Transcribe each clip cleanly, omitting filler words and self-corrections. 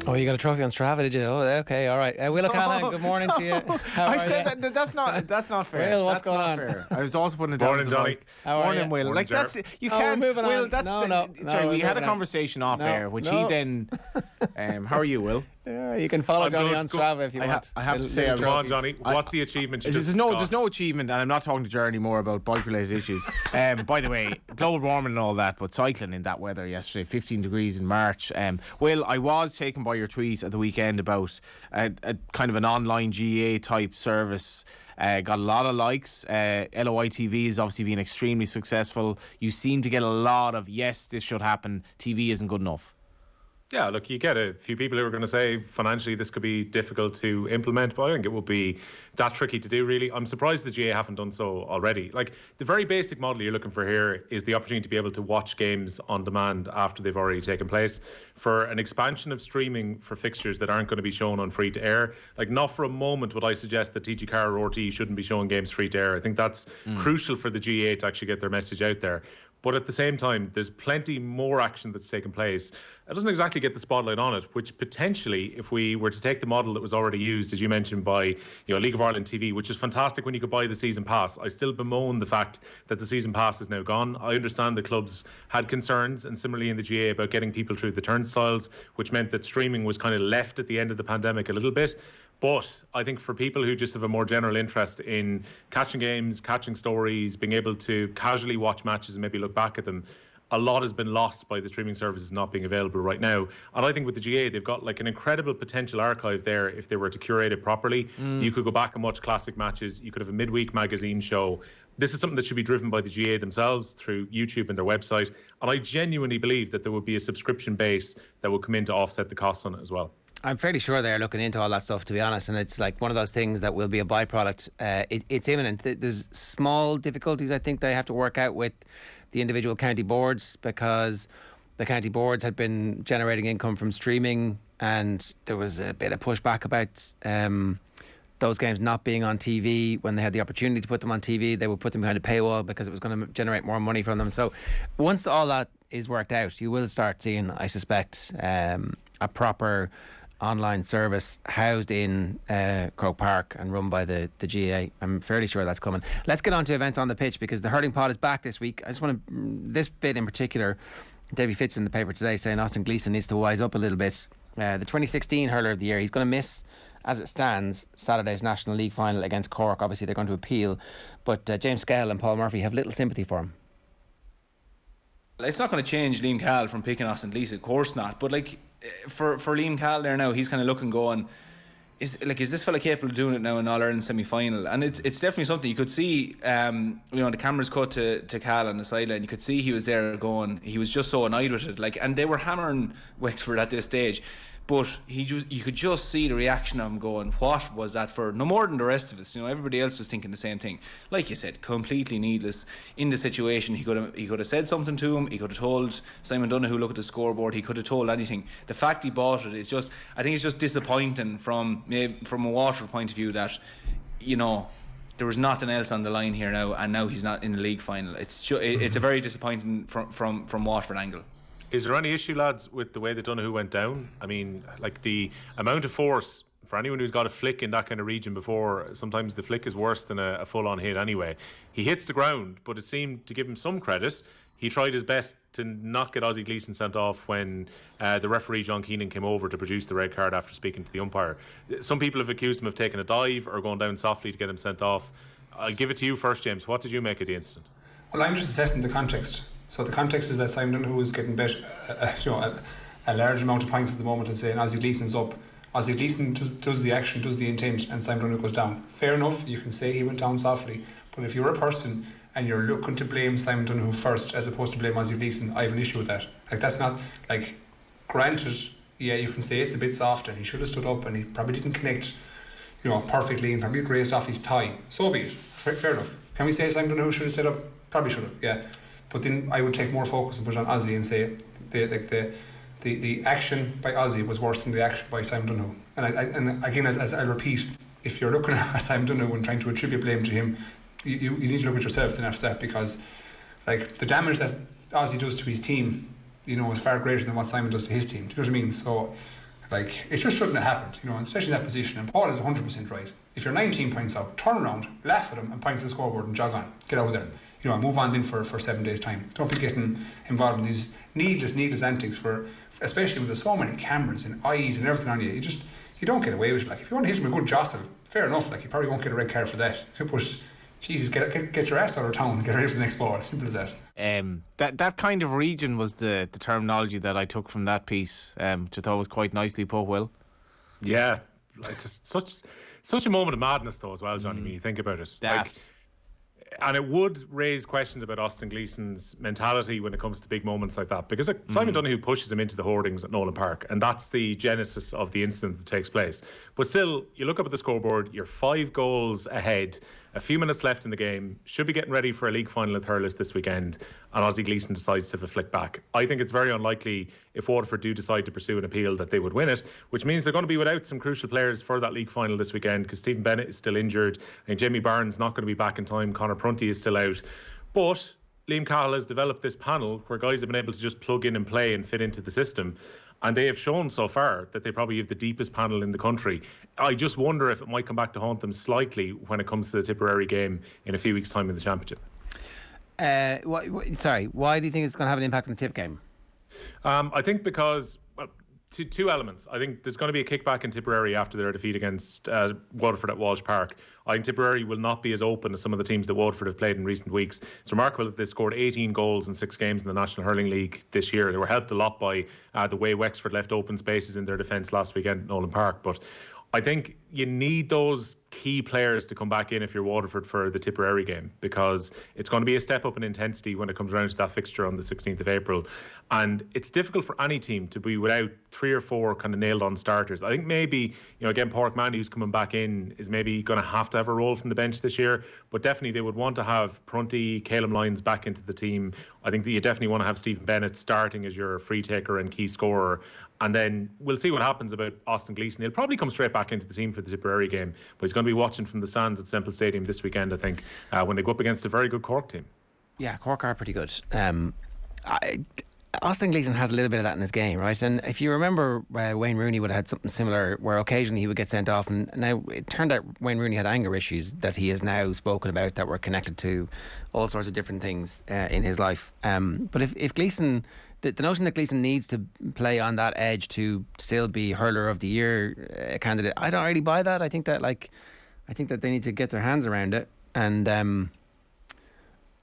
Oh, you got a trophy on Strava, did you? Oh, okay, all right. Will O'Callaghan, good morning to you. How I are said you? that's not fair. Will, what's that's going not on? Fair. I was also putting it down. Morning, to the Johnny. mic. How are Morning, you? Will. Morning, Like Ger. that's you Oh, can't. we're moving Will, on. that's No, sorry. we're We had a moving on. conversation off air, which No. he then. How are you, Will? Yeah, you can follow I'm Johnny good. on Strava if you want. I have to say, Come on, Johnny. What's the achievement? You There's just no got? achievement, and I'm not talking to Ger anymore about bike-related issues. By the way, global warming and all that, but cycling in that weather yesterday, 15 degrees in March. Will, I was taken by your tweet at the weekend about a kind of an online GA type service. Got a lot of likes. LOI TV has obviously been extremely successful. You seem to get a lot of, yes, this should happen. TV isn't good enough. Yeah, look, you get a few people who are going to say financially this could be difficult to implement, but I think it would be that tricky to do, really. I'm surprised the GA haven't done so already. Like, the very basic model you're looking for here is the opportunity to be able to watch games on demand after they've already taken place. For an expansion of streaming for fixtures that aren't going to be shown on free to air, like, not for a moment would I suggest that TG Car or RTE shouldn't be showing games free to air. I think that's crucial for the GA to actually get their message out there. But at the same time, there's plenty more action that's taken place. It doesn't exactly get the spotlight on it, which potentially, if we were to take the model that was already used, as you mentioned, by League of Ireland TV, which is fantastic when you could buy the season pass, I still bemoan the fact that the season pass is now gone. I understand the clubs had concerns, and similarly in the GA, about getting people through the turnstiles, which meant that streaming was kind of left at the end of the pandemic a little bit. But I think for people who just have a more general interest in catching games, catching stories, being able to casually watch matches and maybe look back at them, a lot has been lost by the streaming services not being available right now. And I think with the GA, they've got like an incredible potential archive there if they were to curate it properly. You could go back and watch classic matches. You could have a midweek magazine show. This is something that should be driven by the GA themselves through YouTube and their website. And I genuinely believe that there would be a subscription base that would come in to offset the costs on it as well. I'm fairly sure they're looking into all that stuff, to be honest, and it's like one of those things that will be a byproduct. It's imminent. There's small difficulties, I think, they have to work out with the individual county boards, because the county boards had been generating income from streaming, and there was a bit of pushback about those games not being on TV. When they had the opportunity to put them on TV, they would put them behind a paywall because it was going to generate more money from them. So once all that is worked out, you will start seeing, I suspect, a proper online service housed in Croke Park and run by the GA. I'm fairly sure that's coming. Let's get on to events on the pitch, because the Hurling Pod is back this week. I just want to, this bit in particular, Davy Fitz in the paper today saying Austin Gleeson needs to wise up a little bit. The 2016 Hurler of the Year, he's going to miss, as it stands, Saturday's National League final against Cork. Obviously they're going to appeal, but James Skehill and Paul Murphy have little sympathy for him. It's not going to change Liam Cahill from picking Austin Gleeson, of course not. But like for Liam Cahill there now, he's kind of looking, going, is this fella capable of doing it now in All Ireland semi-final? And it's definitely something you could see. The cameras cut to Cahill on the sideline. You could see he was there going. He was just so annoyed with it. Like, and they were hammering Wexford at this stage. But you could just see the reaction of him going, what was that for? No more than the rest of us. Everybody else was thinking the same thing. Like you said, completely needless in the situation. He could have said something to him. He could have told Simon Donoghue, look at the scoreboard. He could have told anything. The fact he bought it is just, I think it's just disappointing from a Waterford point of view that, there was nothing else on the line here now, and now he's not in the league final. It's a very disappointing from Waterford angle. Is there any issue, lads, with the way that Donoghue went down? I mean, like the amount of force, for anyone who's got a flick in that kind of region before, sometimes the flick is worse than a full-on hit anyway. He hits the ground, but it seemed, to give him some credit, he tried his best to not get Ozzie Gleeson sent off when the referee John Keenan came over to produce the red card after speaking to the umpire. Some people have accused him of taking a dive or going down softly to get him sent off. I'll give it to you first, James. What did you make of the incident? Well, I'm just assessing the context. So the context is that Simon Donoghue is getting bet a large amount of points at the moment and saying Ozzie Gleeson's up. Ozzie Gleeson does the action, does the intent, and Simon Donoghue goes down. Fair enough, you can say he went down softly, but if you're a person and you're looking to blame Simon Donoghue first as opposed to blame Ozzie Gleeson, I have an issue with that. Like, that's not, like, granted, yeah, you can say it's a bit soft and he should have stood up and he probably didn't connect perfectly and probably grazed off his thigh. So be it. Fair enough. Can we say Simon Donoghue should have stood up? Probably should have, yeah. But then I would take more focus and put it on Ozzie and say the action by Ozzie was worse than the action by Simon Donoghue. And again, as I repeat, if you're looking at Simon Donoghue and trying to attribute blame to him, you need to look at yourself then after that, because like the damage that Ozzie does to his team, is far greater than what Simon does to his team. Do you know what I mean? So Like, it just shouldn't have happened, you know, and especially in that position. And Paul is 100% right. If you're 19 points out, turn around, laugh at him, and point to the scoreboard and jog on. Get out of there. You know, and move on then for 7 days' time. Don't be getting involved in these needless antics especially when there's so many cameras and eyes and everything on you. You don't get away with it. Like, if you want to hit him a good jostle, fair enough. Like, you probably won't get a red card for that. But Jesus, get your ass out of town and get ready for the next ball. Simple as that. That kind of region was the terminology that I took from that piece, which I thought was quite nicely put, Will. Yeah, like just such a moment of madness though as well, Johnny, when you think about it. Like, and it would raise questions about Austin Gleeson's mentality when it comes to big moments like that, because Simon Donoghue pushes him into the hoardings at Nolan Park, and that's the genesis of the incident that takes place. But still, you look up at the scoreboard, you're 5 goals ahead, a few minutes left in the game, should be getting ready for a league final at Hurlers this weekend, and Ozzie Gleeson decides to have a flick back. I think it's very unlikely, if Waterford do decide to pursue an appeal, that they would win it, which means they're going to be without some crucial players for that league final this weekend, because Stephen Bennett is still injured, and Jamie Barnes not going to be back in time, Conor Prunty is still out. But Liam Cahill has developed this panel where guys have been able to just plug in and play and fit into the system. And they have shown so far that they probably have the deepest panel in the country. I just wonder if it might come back to haunt them slightly when it comes to the Tipperary game in a few weeks' time in the Championship. Why do you think it's going to have an impact on the Tip game? I think because... Two elements. I think there's going to be a kickback in Tipperary after their defeat against Waterford at Walsh Park. I think Tipperary will not be as open as some of the teams that Waterford have played in recent weeks. It's remarkable that they scored 18 goals in 6 games in the National Hurling League this year. They were helped a lot by the way Wexford left open spaces in their defence last weekend at Nolan Park. But I think you need those key players to come back in if you're Waterford for the Tipperary game, because it's going to be a step up in intensity when it comes around to that fixture on the 16th of April. And it's difficult for any team to be without 3 or 4 kind of nailed on starters. I think maybe, again, Pádraig Mandy, who's coming back in, is maybe going to have a role from the bench this year, but definitely they would want to have Prunty, Caleb Lyons back into the team. I think that you definitely want to have Stephen Bennett starting as your free taker and key scorer. And then we'll see what happens about Austin Gleeson. He'll probably come straight back into the team for the Tipperary game, but he's going to be watching from the stands at Semple Stadium this weekend, I think, when they go up against a very good Cork team. Yeah, Cork are pretty good. Austin Gleeson has a little bit of that in his game, right? And if you remember, Wayne Rooney would have had something similar where occasionally he would get sent off, and now it turned out Wayne Rooney had anger issues that he has now spoken about that were connected to all sorts of different things in his life. But if Gleeson... The notion that Gleeson needs to play on that edge to still be Hurler of the Year candidate, I don't really buy that. I think that they need to get their hands around it and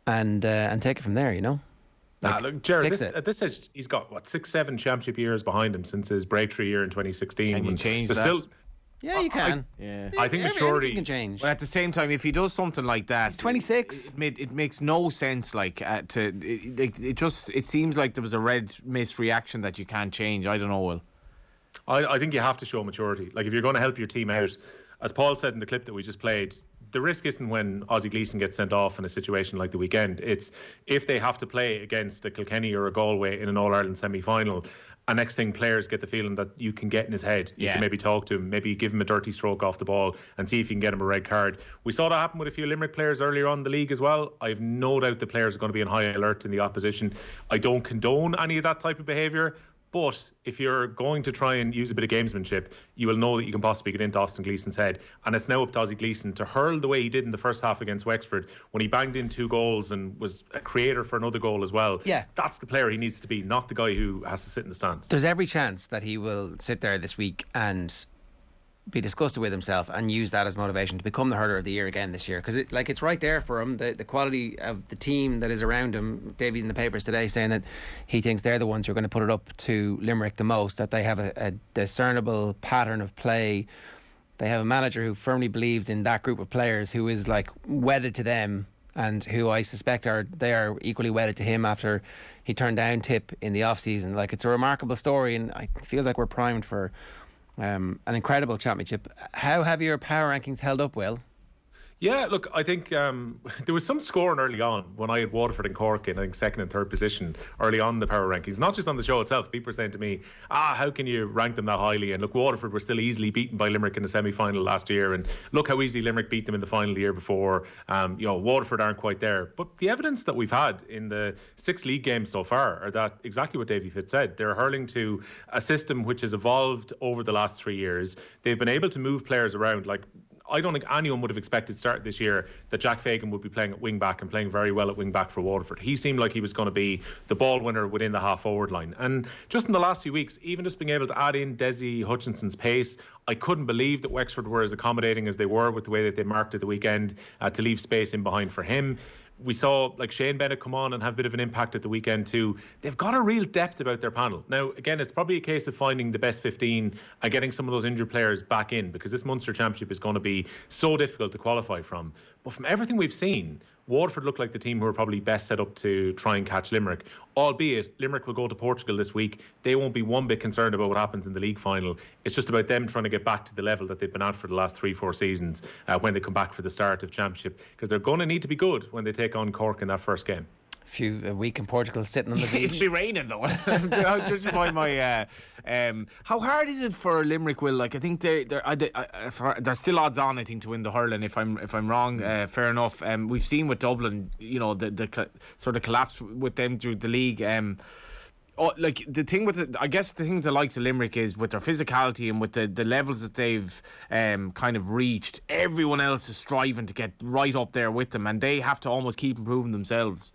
take it from there. Look, Jared, at this stage, he's got 6-7 championship years behind him since his breakthrough year in 2016. Can you change that? Yeah, you can. I think maturity can change. But at the same time, if he does something like that, he's 26. It makes no sense. It seems like there was a red mist reaction that you can't change. I don't know, Will. I think you have to show maturity. Like, if you're going to help your team out, as Paul said in the clip that we just played, the risk isn't when Ozzie Gleeson gets sent off in a situation like the weekend. It's if they have to play against a Kilkenny or a Galway in an All-Ireland semi-final. And next thing, players get the feeling that you can get in his head. You can maybe talk to him, maybe give him a dirty stroke off the ball and see if you can get him a red card. We saw that happen with a few Limerick players earlier on in the league as well. I have no doubt the players are going to be on high alert in the opposition. I don't condone any of that type of behaviour, but if you're going to try and use a bit of gamesmanship, you will know that you can possibly get into Austin Gleeson's head. And it's now up to Ozzie Gleeson to hurl the way he did in the first half against Wexford when he banged in 2 goals and was a creator for another goal as well. Yeah. That's the player he needs to be, not the guy who has to sit in the stands. There's every chance that he will sit there this week and be disgusted with himself and use that as motivation to become the Hurler of the Year again this year, because it's right there for him, the quality of the team that is around him. Davey in the papers today saying that he thinks they're the ones who are going to put it up to Limerick the most, that they have a discernible pattern of play. They have a manager who firmly believes in that group of players, who is like wedded to them, and who I suspect they are equally wedded to him after he turned down Tip in the off season. Like, it's a remarkable story, and it feels like we're primed for an incredible championship. How have your power rankings held up, Will? Yeah, look, I think there was some scoring early on when I had Waterford and Cork in, I think, second and third position early on in the power rankings. Not just on the show itself. People were saying to me, how can you rank them that highly? And look, Waterford were still easily beaten by Limerick in the semi-final last year. And look how easily Limerick beat them in the final the year before. Waterford aren't quite there. But the evidence that we've had in the 6 league games so far are that exactly what Davy Fitz said. They're hurling to a system which has evolved over the last 3 years. They've been able to move players around. Like, I don't think anyone would have expected start this year that Jack Fagan would be playing at wing back and playing very well at wing back for Waterford. He seemed like he was going to be the ball winner within the half forward line. And just in the last few weeks, even just being able to add in Desi Hutchinson's pace, I couldn't believe that Wexford were as accommodating as they were with the way that they marked at the weekend to leave space in behind for him. We saw like Shane Bennett come on and have a bit of an impact at the weekend too. They've got a real depth about their panel. Now, again, it's probably a case of finding the best 15 and getting some of those injured players back in, because this Munster Championship is going to be so difficult to qualify from. But from everything we've seen, Waterford look like the team who are probably best set up to try and catch Limerick. Albeit, Limerick will go to Portugal this week. They won't be one bit concerned about what happens in the league final. It's just about them trying to get back to the level that they've been at for the last 3-4 seasons when they come back for the start of Championship, because they're going to need to be good when they take on Cork in that first game. A week in Portugal sitting on the beach. It'll be raining though. Judging by my how hard is it for Limerick? Will, like, I think there's still odds on, I think, to win the hurling. If I'm wrong, fair enough. We've seen with Dublin, the sort of collapse with them through the league. Like the thing with it, I guess the thing with the likes of Limerick is with their physicality and with the levels that they've kind of reached. Everyone else is striving to get right up there with them, and they have to almost keep improving themselves.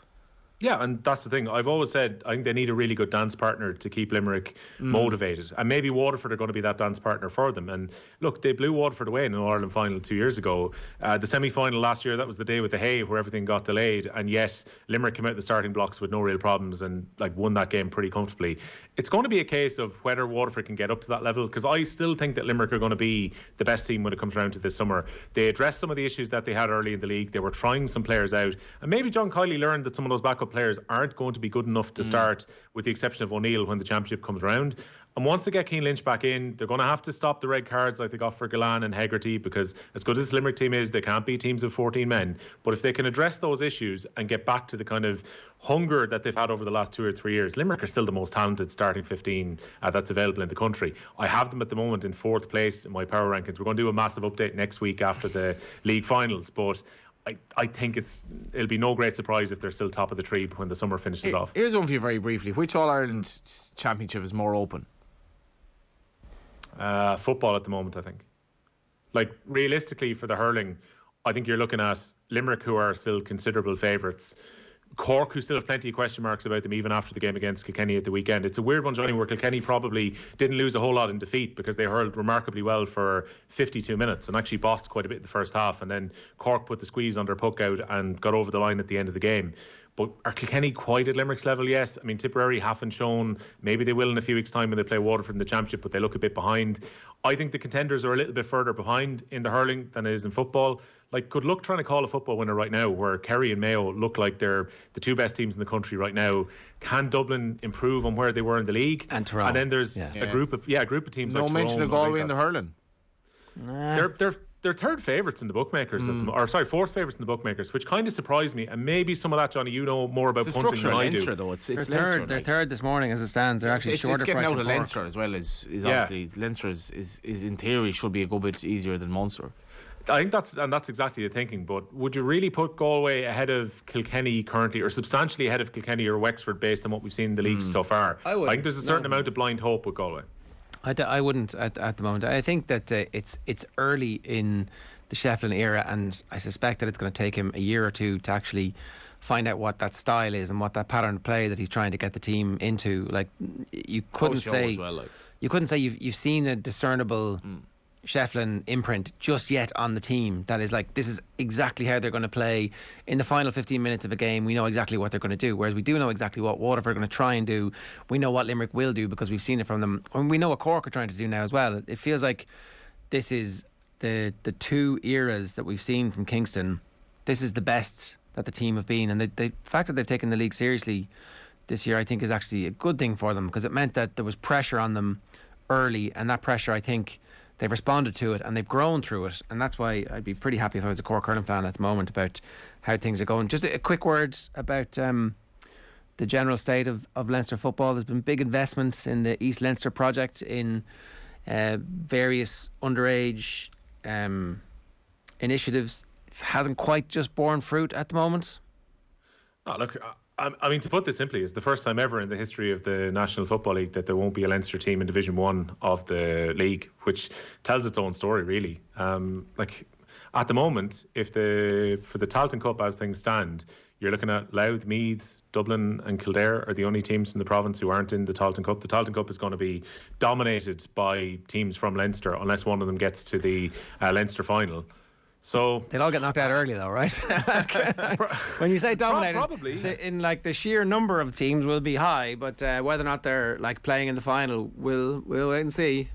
Yeah, and that's the thing. I've always said I think they need a really good dance partner to keep Limerick motivated. And maybe Waterford are going to be that dance partner for them. And look, they blew Waterford away in an All-Ireland final 2 years ago. The semi-final last year, that was the day with the hay where everything got delayed. And yet Limerick came out the starting blocks with no real problems and won that game pretty comfortably. It's going to be a case of whether Waterford can get up to that level, because I still think that Limerick are going to be the best team when it comes around to this summer. They addressed some of the issues that they had early in the league. They were trying some players out. And maybe John Kiley learned that some of those backup players aren't going to be good enough to start, with the exception of O'Neill, when the championship comes around. And once they get Keane Lynch back in, they're going to have to stop the red cards like they got for Galan and Hegarty, because as good as this Limerick team is, they can't be teams of 14 men. But if they can address those issues and get back to the kind of hunger that they've had over the last 2 or 3 years, Limerick are still the most talented starting 15 that's available in the country. I have them at the moment in 4th place in my power rankings. We're going to do a massive update next week after the league finals, but I think it'll be no great surprise if they're still top of the tree when the summer finishes off. Here's one for you very briefly. Which All-Ireland Championship is more open? Football at the moment, I think. Like, realistically, for the hurling, I think you're looking at Limerick, who are still considerable favourites. Cork, who still have plenty of question marks about them even after the game against Kilkenny at the weekend. It's a weird one, Johnny, where Kilkenny probably didn't lose a whole lot in defeat because they hurled remarkably well for 52 minutes and actually bossed quite a bit in the first half, and then Cork put the squeeze under puck out and got over the line at the end of the game. But are Kilkenny quite at Limerick's level yet? I mean, Tipperary haven't shown. Maybe they will in a few weeks' time when they play Waterford in the Championship, but they look a bit behind. I think the contenders are a little bit further behind in the hurling than it is in football. Like, good luck trying to call a football winner right now, where Kerry and Mayo look like they're the 2 best teams in the country right now. Can Dublin improve on where they were in the league? And Tyrone. And then there's a group of teams. No like mention Tyrone, of Galway in the hurling. They're third favourites in the bookmakers, fourth favourites in the bookmakers, which kind of surprised me. And maybe some of that, Johnny, you know more about punting than I do. Leinster, though. It's they're Leinster, third. They're third this morning as it stands. They're actually shorter. It's getting price out of than Leinster as well. Is obviously Leinster is in theory should be a good bit easier than Munster. I think that's exactly the thinking. But would you really put Galway ahead of Kilkenny currently, or substantially ahead of Kilkenny or Wexford based on what we've seen in the leagues so far? I think there's a certain amount of blind hope with Galway. I wouldn't at the moment. I think that it's early in the Shefflin era, and I suspect that it's going to take him a year or two to actually find out what that style is and what that pattern of play that he's trying to get the team into. Like, you couldn't say you've seen a discernible Shefflin imprint just yet on the team that is like, this is exactly how they're going to play in the final 15 minutes of a game. We know exactly what they're going to do, whereas we do know exactly what Waterford are going to try and do. We know what Limerick will do because we've seen it from them, and we know what Cork are trying to do now as well. It feels like this is the 2 eras that we've seen from Kingston. This is the best that the team have been, and the fact that they've taken the league seriously this year, I think, is actually a good thing for them, because it meant that there was pressure on them early, and that pressure, I think, they've responded to it and they've grown through it, and that's why I'd be pretty happy if I was a Cork hurling fan at the moment about how things are going. Just a quick word about the general state of Leinster football. There's been big investment in the East Leinster project in various underage initiatives. It hasn't quite just borne fruit at the moment. Oh, look, I mean, to put this simply, it's the first time ever in the history of the National Football League that there won't be a Leinster team in Division 1 of the league, which tells its own story, really. Like, at the moment, for the Tailteann Cup as things stand, you're looking at Louth, Meath, Dublin and Kildare are the only teams in the province who aren't in the Tailteann Cup. The Tailteann Cup is going to be dominated by teams from Leinster unless one of them gets to the Leinster final. So they'll all get knocked out early, though, right? When you say dominated, probably the sheer number of teams will be high, but whether or not they're like playing in the final, we'll wait and see.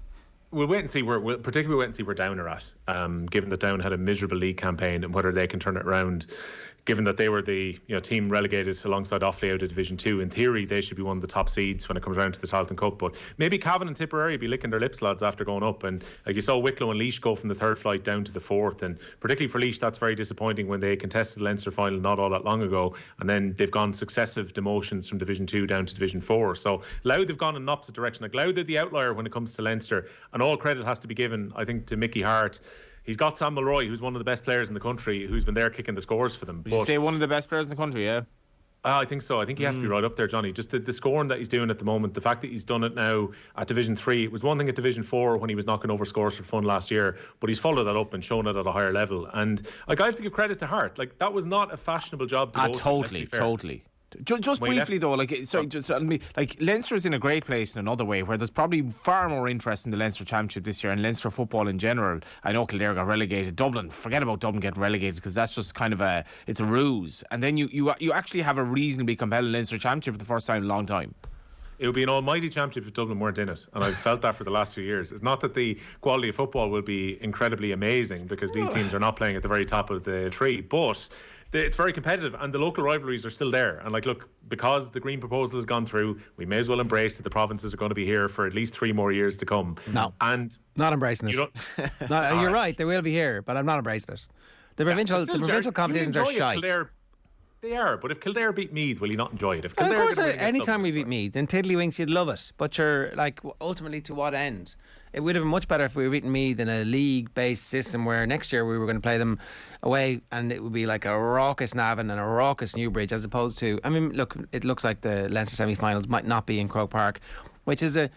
We'll wait and see particularly wait and see where Down are at. Given that Down had a miserable league campaign, and whether they can turn it around. Given that they were the team relegated alongside Offaly out of Division 2, in theory they should be one of the top seeds when it comes around to the Tailteann Cup. But maybe Cavan and Tipperary be licking their lips, lads, after going up. And like you saw Wicklow and Laois go from the third flight down to the fourth, and particularly for Laois, that's very disappointing when they contested the Leinster final not all that long ago, and then they've gone successive demotions from Division 2 down to Division 4. So Louth have gone in the opposite direction. Like Louth are the outlier when it comes to Leinster, and all credit has to be given, I think, to Mickey Hart. He's got Sam Mulroy, who's one of the best players in the country, who's been there kicking the scores for them. Would you say one of the best players in the country, yeah? I think so. I think he has to be right up there, Johnny. Just the scoring that he's doing at the moment, the fact that he's done it now at Division 3. It was one thing at Division 4 when he was knocking over scores for fun last year, but he's followed that up and shown it at a higher level. And like, I have to give credit to Hart. Like, that was not a fashionable job to go to, totally. Just briefly though, Leinster's in a great place in another way, where there's probably far more interest in the Leinster Championship this year and Leinster football in general. I know Kildare got relegated. Forget about Dublin getting relegated, because that's just kind of it's a ruse. And then you actually have a reasonably compelling Leinster Championship for the first time in a long time. It would be an almighty championship if Dublin weren't in it, and I've felt that for the last few years. It's not that the quality of football will be incredibly amazing, because these teams are not playing at the very top of the tree, but it's very competitive, and the local rivalries are still there. And like, look, because the Green proposal has gone through, we may as well embrace that the provinces are going to be here for at least 3 more years to come. No, and not embracing it. You're right, they will be here, but I'm not embracing it. The provincial competitions are shite. They are, but if Kildare beat Meath, will you not enjoy it? If of Kildare course, anytime we beat Meath, then tiddlywinks, you'd love it. But you're like, ultimately, to what end? It would have been much better if we were beating Meath in a league-based system where next year we were going to play them away, and it would be like a raucous Navan and a raucous Newbridge, as opposed to, I mean, look, it looks like the Leinster semi-finals might not be in Croke Park, which is a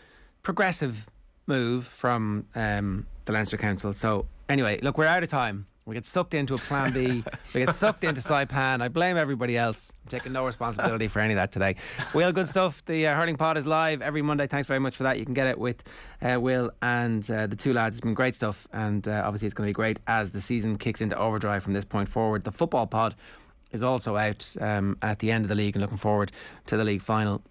progressive move from the Leinster Council. So anyway, look, we're out of time. We get sucked into a plan B. We get sucked into Saipan. I blame everybody else. I'm taking no responsibility for any of that today. Will, good stuff. The Hurling Pod is live every Monday. Thanks very much for that. You can get it with Will and the two lads. It's been great stuff, and obviously it's going to be great as the season kicks into overdrive from this point forward. The Football Pod is also out at the end of the league, and looking forward to the league final